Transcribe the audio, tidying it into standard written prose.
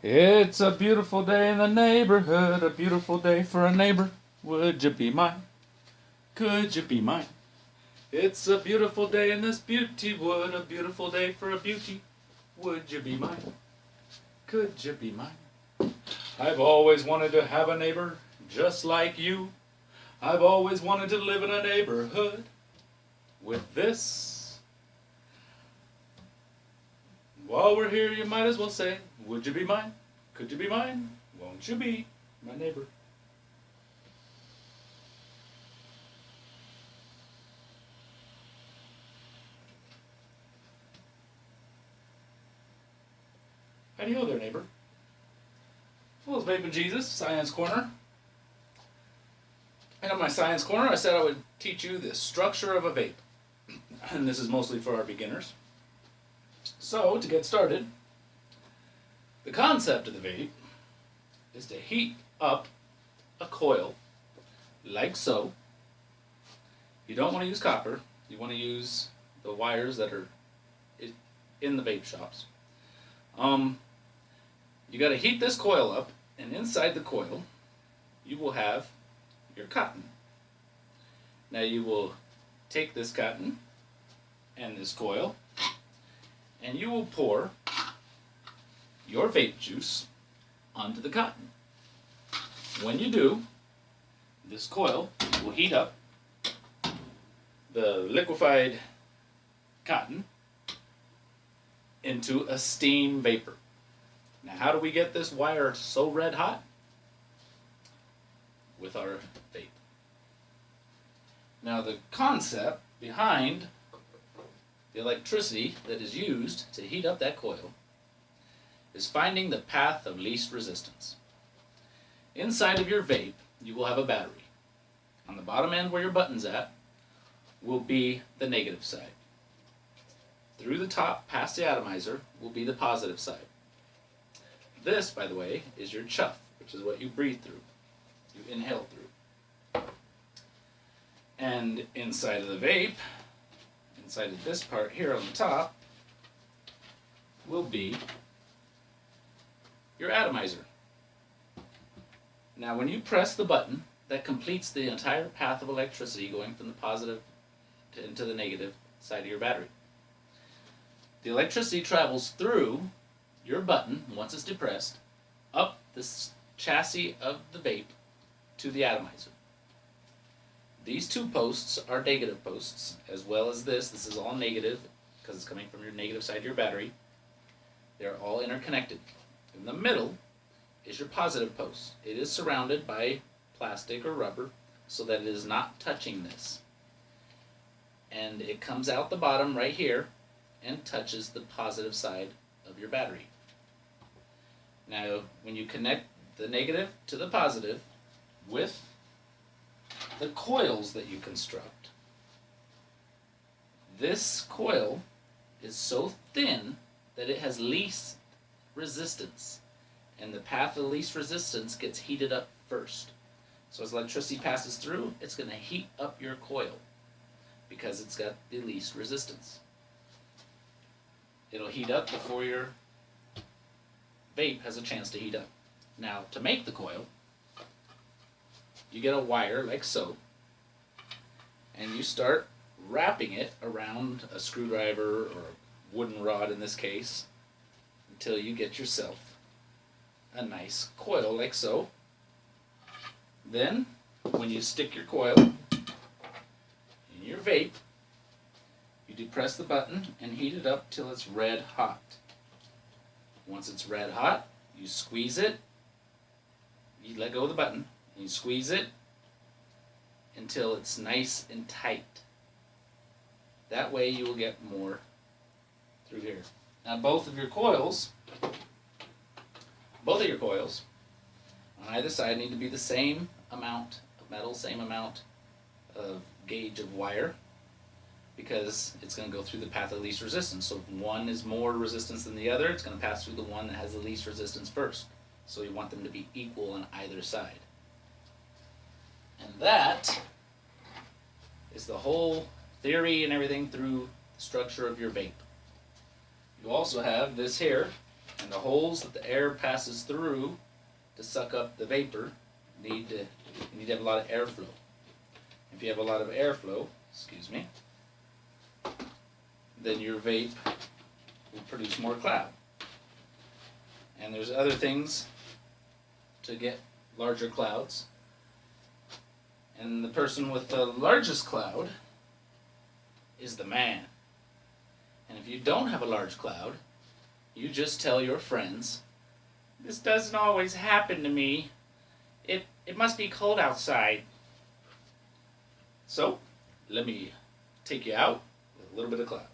It's a beautiful day in the neighborhood, a beautiful day for a neighbor. Would you be mine? Could you be mine? It's a beautiful day in this beauty wood, a beautiful day for a beauty. Would you be mine? Could you be mine? I've always wanted to have a neighbor just like you. I've always wanted to live in a neighborhood with this. While we're here, you might as well say, would you be mine? Could you be mine? Won't you be my neighbor? Howdy-ho there, neighbor. Well, it's Vaping Jesus, Science Corner. And in my Science Corner, I said I would teach you the structure of a vape. And this is mostly for our beginners. So, to get started, the concept of the vape is to heat up a coil like so. You don't want to use copper. You want to use the wires that are in the vape shops. You got to heat this coil up, and inside the coil, you will have your cotton. Now you will take this cotton and this coil, and you will pour your vape juice onto the cotton. When you do, this coil will heat up the liquefied cotton into a steam vapor. Now, how do we get this wire so red hot? With our vape. Now, the concept behind the electricity that is used to heat up that coil is finding the path of least resistance. Inside of your vape, you will have a battery. On the bottom end where your button's at will be the negative side. Through the top, past the atomizer, will be the positive side. This, by the way, is your chuff, which is what you breathe through. You inhale through. And inside of the vape, inside of this part here on the top, will be your atomizer. Now when you press the button, that completes the entire path of electricity going from the positive into the negative side of your battery. The electricity travels through your button, once it's depressed, up this chassis of the vape to the atomizer. These two posts are negative posts, as well as this. This is all negative because it's coming from your negative side of your battery. They're all interconnected. In the middle is your positive post. It is surrounded by plastic or rubber so that it is not touching this. And it comes out the bottom right here and touches the positive side of your battery. Now, when you connect the negative to the positive with the coils that you construct, this coil is so thin that it has least resistance, and the path of least resistance gets heated up first. So as electricity passes through, it's going to heat up your coil because it's got the least resistance. It'll heat up before your vape has a chance to heat up. Now, to make the coil, you get a wire like so, and you start wrapping it around a screwdriver or a wooden rod in this case until you get yourself a nice coil like so. Then, when you stick your coil in your vape, you depress the button and heat it up till it's red hot. Once it's red hot, you squeeze it, you let go of the button, and you squeeze it until it's nice and tight. That way you will get more through here. Now both of your coils on either side need to be the same amount of metal, same amount of gauge of wire, because it's going to go through the path of least resistance. So if one is more resistance than the other, it's going to pass through the one that has the least resistance first. So you want them to be equal on either side. And that is the whole theory and everything through the structure of your vape. You also have this here And the holes that the air passes through to suck up the vapor you need to have a lot of airflow. If you have a lot of airflow, excuse me, then your vape will produce more cloud. And there's other things to get larger clouds. And the person with the largest cloud is the man. And if you don't have a large cloud, you just tell your friends, "This doesn't always happen to me. It must be cold outside. So, let me take you out with a little bit of cloud."